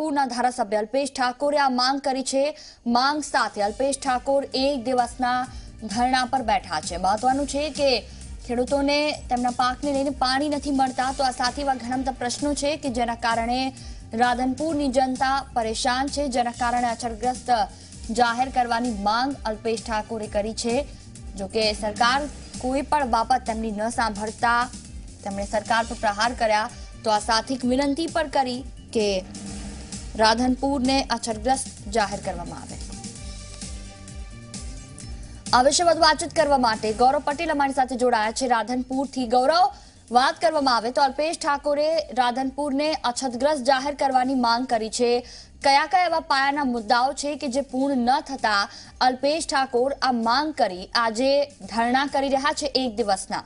રાધનપુરના ધારાસભ્ય અલ્પેશ ઠાકોરે આ માંગ કરી છે। માંગ સાથે અલ્પેશ ઠાકોર એક દિવસના ધરણા પર બેઠા છે। મહત્વનું છે કે ખેડૂતોને તેમના પાકને લઈને પાણી નથી મળતા, તો આ સાથે એવા ઘણા બધા પ્રશ્નો છે કે જેના કારણે રાધનપુરની જનતા પરેશાન છે, જેના કારણે અછતગ્રસ્ત જાહેર કરવાની માંગ અલ્પેશ ઠાકોરે કરી છે। જો કે સરકાર કોઈ પણ બાબત તેમની ન સાંભળતા તેમણે સરકાર પર પ્રહાર કર્યા, તો આ સાથે વિનંતી પણ કરી કે રાધનપુરને અછતગ્રસ્ત જાહેર કરવામાં આવે। આ વિશે વધુ વાતચીત કરવા માટે ગૌરવ પટેલ અમારી સાથે જોડાયા છે રાધનપુરથી। ગૌરવ, વાત કરવામાં આવે તો અલ્પેશ ઠાકોરે રાધનપુરને અછતગ્રસ્ત જાહેર કરવાની માંગ કરી છે। કયા કયા એવા પાયાના મુદ્દાઓ છે કે જે પૂર્ણ ન થતા અલ્પેશ ઠાકોર આ માંગ કરી આજે ધરણા કરી રહ્યા છે એક દિવસના?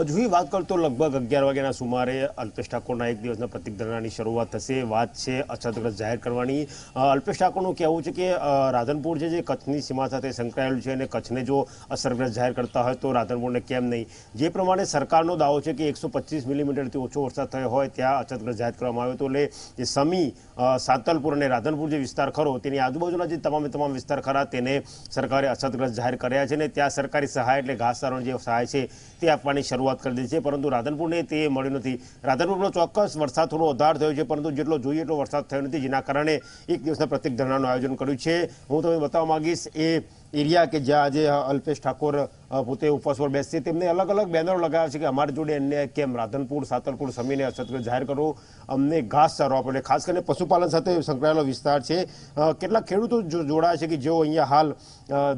જો વાત કરતો લગભગ 11 વાગ્યાના સુમારે અલ્પેશ ઠાકોરના એક દિવસના પ્રતિક ધરણાની શરૂઆત થશે। વાત છે અછતગ્રસ્ત જાહેર કરવાની। અલ્પેશ ઠાકોરનું કહેવું છે કે રાધનપુર છે જે કચ્છની સીમા સાથે સંકળાયેલું છે અને કચ્છને જો અસરગ્રસ્ત જાહેર કરતા હોય તો રાધનપુરને કેમ નહીં। જે પ્રમાણે સરકારનો દાવો છે કે 125 મિલીમીટરથી ઓછો વરસાદ થયો હોય ત્યાં અછતગ્રસ્ત જાહેર કરવામાં આવ્યો હતો, એટલે જે સમી, સાંતલપુર અને રાધનપુર જે વિસ્તાર ખરો તેની આજુબાજુના જે તમામ વિસ્તાર ખરા તેને સરકારે અછતગ્રસ્ત જાહેર કર્યા છે અને ત્યાં સરકારી સહાય એટલે ઘાસચારાની જે સહાય છે તે આપવાની શરૂઆત કરી દીધી છે, પરંતુ રાધનપુરને તે મળ્યું નથી। રાધનપુરમાં ચોક્કસ વરસાદ થોડો વધારે થયો છે, પરંતુ જેટલો જોઈએ એટલો વરસાદ થયો નથી, જેના કારણે એક દિવસના પ્રતિક ધરણાનું આયોજન કર્યું છે। હું તમને બતાવવા માંગીશ એ એરિયા કે જ્યાં આજે અલ્પેશ ઠાકોર પોતે ઉપવાસ પર બેસશે। તેમને અલગ અલગ બેનરો લગાવ્યા છે કે અમારી જોડે અન્ય કેમ રાધનપુર, સાંતલપુર, સમીને અછતગ્રસ્ત જાહેર કરો, અમને ઘાસચારો આપો। એટલે ખાસ કરીને પશુપાલન સાથે સંકળાયેલો વિસ્તાર છે। કેટલાક ખેડૂતો જોડાયા છે કે જેઓ અહીંયા હાલ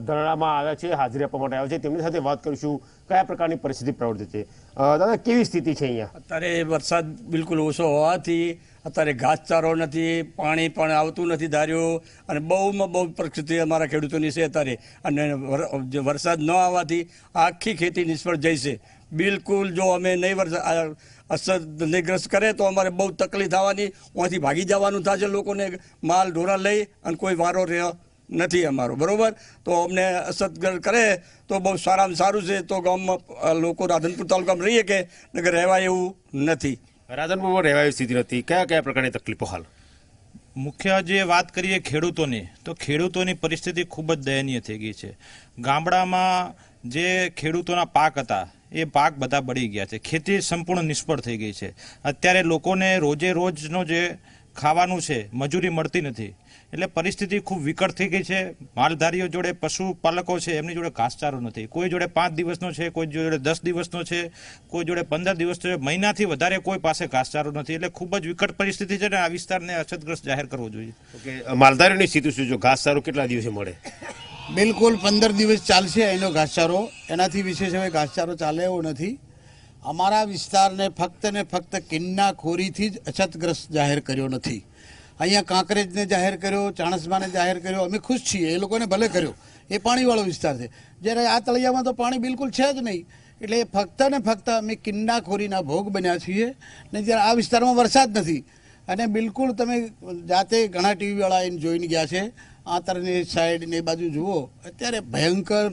ધરણામાં આવ્યા છે, હાજરી આપવા માટે આવ્યા છે। તેમની સાથે વાત કરીશું કયા પ્રકારની પરિસ્થિતિ પ્રવર્તે છે। દાદા, કેવી સ્થિતિ છે અહીંયા? અત્યારે વરસાદ બિલકુલ ઓછો હોવાથી અત્યારે ઘાસચારો નથી, પાણી પણ આવતું નથી ધાર્યું, અને બહુમાં બહુ પરિસ્થિતિ અમારા ખેડૂતોની છે અત્યારે। અને વરસાદ ન આવવાથી આખી ખેતી નિષ્ફળ જાય છે બિલકુલ। જો અમે નહીં અસરગ્રસ્ત કરે તો અમારે બહુ તકલીફ થવાની, અહીંથી ભાગી જવાનું થશે લોકોને માલ ઢોરા લઈ, અને કોઈ વારો રહ્યો નથી અમારો, બરોબર? તો અમને અસરગ્રસ્ત કરે તો બહુ સારામાં સારું છે, તો ગામમાં લોકો રાધનપુર તાલુકામાં રહીએ કે નગર રહેવાય એવું નથી। રાધનપુરમાં રહેવાય સ્થિતિ નથી, કયા કયા પ્રકારની તકલીફો હાલ? મુખ્ય જે વાત કરીએ ખેડૂતોની, તો ખેડૂતોની પરિસ્થિતિ ખૂબ જ દયનીય થઈ ગઈ છે। ગામડામાં જે ખેડૂતોના પાક હતા એ પાક બધા બળી ગયા છે, ખેતી સંપૂર્ણ નિષ્ફળ થઈ ગઈ છે। અત્યારે લોકોને રોજે રોજનો જે ખાવાનું છે મજૂરી મળતી નથી, એટલે પરિસ્થિતિ ખૂબ વિકટ થઈ ગઈ છે। માલધારીઓ જોડે પશુપાલકો છે એમની જોડે ઘાસચારો નથી, કોઈ જોડે 5 દિવસનો છે, કોઈ જોડે 10 દિવસનો છે, કોઈ જોડે 15 દિવસનો છે, મહિનાથી વધારે કોઈ પાસે ઘાસચારો નથી, એટલે ખૂબ જ વિકટ પરિસ્થિતિ છે ને આ વિસ્તારને અછતગ્રસ્ત જાહેર કરવો જોઈએ। ઓકે, માલધારીઓની સ્થિતિ શું છે? ઘાસચારો કેટલા દિવસે મળે? બિલકુલ 15 દિવસ ચાલશે એનો ઘાસચારો, એનાથી વિશેષ હવે ઘાસચારો ચાલે એવો નથી। અમારા વિસ્તારને ફક્ત ને ફક્ત કિન્નાખોરીથી જ અછતગ્રસ્ત જાહેર કર્યો નથી। અહીંયા કાંકરેજને જાહેર કર્યો, ચાણસ્માને જાહેર કર્યો, અમે ખુશ છીએ, એ લોકોને ભલે કર્યો, એ પાણીવાળો વિસ્તાર છે। જ્યારે આ તળિયામાં તો પાણી બિલકુલ છે જ નહીં, એટલે ફક્ત ને ફક્ત અમે કિન્નાખોરીના ભોગ બન્યા છીએ। ને જ્યારે આ વિસ્તારમાં વરસાદ નથી, અને બિલકુલ તમે જાતે ઘણા ટીવીવાળા આવીને જોઈને ગયા છે, આ તરની સાઈડ ને એ બાજુ જુઓ, અત્યારે ભયંકર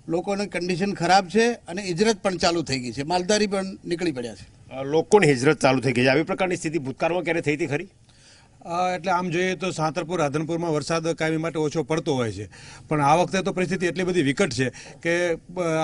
લોકોની કન્ડિશન ખરાબ છે, અને હિજરત પણ ચાલુ થઈ ગઈ છે, માલધારી પણ નીકળી પડ્યા છે। લોકોની હિજરત ચાલુ થઈ ગઈ છે, આવી પ્રકારની સ્થિતિ ભૂતકાળમાં ક્યારે થઈ હતી ખરી? એટલે આમ જોઈએ તો સાંતલપુર, રાધનપુરમાં વરસાદ કાયમી માટે ઓછો પડતો હોય છે, પણ આ વખતે તો પરિસ્થિતિ એટલી બધી વિકટ છે કે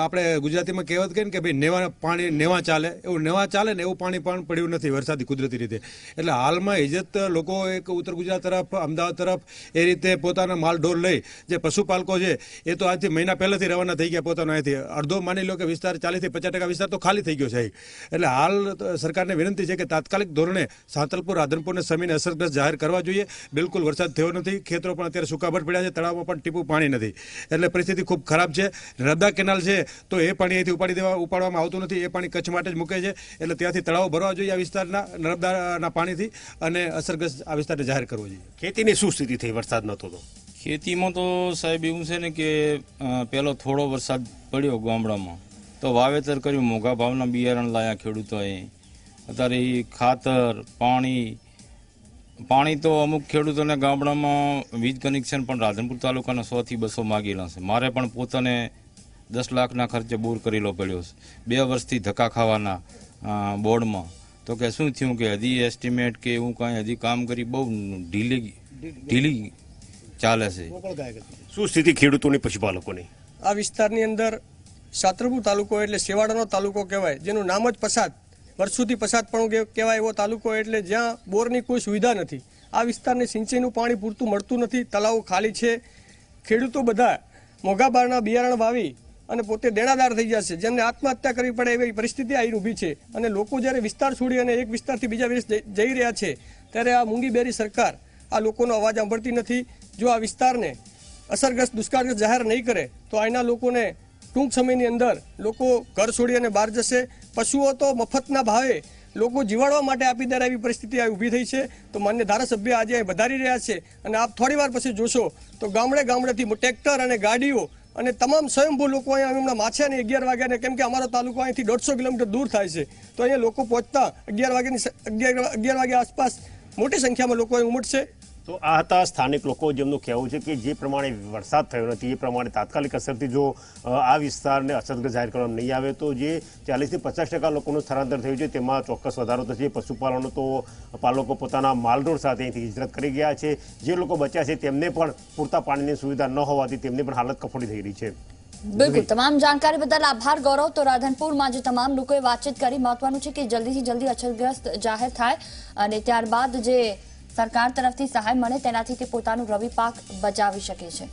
આપણે ગુજરાતીમાં કહેવત કહીએ ને કે ભાઈ પાણી નેવા ચાલે, એવું નેવા ચાલે ને એવું પાણી પણ પડ્યું નથી વરસાદી કુદરતી રીતે। એટલે હાલમાં હિજરત લોકો એક ઉત્તર ગુજરાત તરફ, અમદાવાદ તરફ એ રીતે પોતાના માલ ઢોર લઈ, જે પશુપાલકો છે એ તો આજથી મહિના પહેલાંથી રવાના થઈ ગયા પોતાનો અહીંથી। અડધો માની લો કે વિસ્તાર 40% થી 50% વિસ્તાર તો ખાલી થઈ ગયો છે। એટલે હાલ સરકારને વિનંતી છે કે તાત્કાલિક ધોરણે સાંતલપુર, રાધનપુરને સમીને અસરગ્રસ્ત જાહેર કરવા જોઈએ। બિલકુલ વરસાદ થયો નથી, ખેતરો પણ અત્યારે સુકાભર પડ્યા છે, તળાવમાં પણ ટીપું પાણી નથી, એટલે પરિસ્થિતિ ખૂબ ખરાબ છે। નર્મદા કેનાલ છે તો એ પાણી અહીંથી ઉપાડવામાં આવતું નથી, એ પાણી કચ્છ માટે જ મૂકે છે, એટલે ત્યાંથી તળાવો ભરવા જોઈએ આ વિસ્તારના નર્મદાના પાણીથી, અને અસરગ્રસ્ત આ વિસ્તારને જાહેર કરવો જોઈએ। ખેતીની શું સ્થિતિ થઈ વરસાદ નહોતો તો? ખેતીમાં તો સાહેબ એવું છે ને કે પહેલો થોડો વરસાદ પડ્યો ગામડામાં તો વાવેતર કર્યું, મોંઘા ભાવના બિયારણ લાયા ખેડૂતોએ, અત્યારે ખાતર, પાણી પાણી તો અમુક ખેડૂતોને ગામડામાં વીજ કનેક્શન પણ રાધનપુર તાલુકાના 100 થી 200 માગેલા છે. મારે પણ પોતાને 10 લાખના ખર્ચે બોર કરેલો પડ્યો છે. 2 વર્ષથી ધક્કા ખાવાના બોર્ડમાં. તો કે શું થયું કે હજી એસ્ટિમેટ કે એવું કાંઈ હજી કામ કરી બહુ ઢીલી ચાલે છે. શું સ્થિતિ ખેડૂતોની પશુપાલકોની? આ વિસ્તારની અંદર સાંતરપુર તાલુકો એટલે સેવાડાનો તાલુકો કહેવાય, જેનું નામ જ પસાદ, વર્ષોથી પસાદ પણ કહેવાય એવો તાલુકો, એટલે જ્યાં બોરની કોઈ સુવિધા નથી. આ વિસ્તારને સિંચાઈનું પાણી પૂરતું મળતું નથી, તળાવો ખાલી છે. ખેડૂતો બધા મોંઘા બારના બિયારણ વાવી અને પોતે દેણાદાર થઈ જશે, જેમને આત્મહત્યા કરવી પડે એવી પરિસ્થિતિ અહીં ઊભી છે. અને લોકો જ્યારે વિસ્તાર છોડી અને એક વિસ્તારથી બીજા વિસ્તાર જઈ રહ્યા છે, ત્યારે આ મૂંગીબેરી સરકાર આ લોકોનો અવાજ સાંભળતી નથી. જો આ વિસ્તારને અસરગ્રસ્ત દુષ્કાળગ્રસ્ત જાહેર નહીં કરે તો અહીંના લોકોને ટૂંક સમયની અંદર લોકો ઘર છોડી અને બહાર જશે. પશુઓ તો મફતના ભાવે લોકો જીવાડવા માટે આપી દે એવી પરિસ્થિતિ આ ઊભી થઈ છે. તો માન્ય ધારાસભ્ય આજે અહીં વધારી રહ્યા છે અને આપ થોડી વાર પછી જોશો તો ગામડેથી ટ્રેક્ટર અને ગાડીઓ અને તમામ સ્વયંભૂ લોકો અહીંયા હમણાં માછે ને 11 વાગ્યાને, કેમ કે અમારો તાલુકો અહીંથી 150 કિલોમીટર દૂર થાય છે, તો અહીંયા લોકો પહોંચતા 11 વાગ્યા આસપાસ મોટી સંખ્યામાં લોકો અહીં ઉમટશે. તો આ હતા સ્થાનિક લોકો, જેમનું કહેવું છે કે જે પ્રમાણે વરસાદ થયો નથી એ પ્રમાણે તાત્કાલિક અસરથી જો આ વિસ્તારને અસરગ્રસ્ત જાહેર કરવામાં નહીં આવે તો જે 40 થી 50% લોકોનું સ્થળાંતર થયું છે તેમાં ચોક્કસ વધારો થશે. પશુપાલનો તો પાલકો પોતાના માલઢોર સાથે અહીંથી હિજરત કરી ગયા છે. જે લોકો બચ્યા છે તેમને પણ પૂરતા પાણીની સુવિધા ન હોવાથી તેમની પણ હાલત કફોડી થઈ રહી છે. બિલકુલ, તમામ જાણકારી બદલ આભાર ગૌરવ. તો રાધનપુરમાં જે તમામ લોકોએ વાતચીત કરી, મહત્વનું છે કે જલ્દીથી જલ્દી અછતગ્રસ્ત જાહેર થાય અને ત્યારબાદ જે સરકાર તરફથી સહાય મળે તેનાથી તે પોતાનું રવિ પાક બચાવી શકે છે.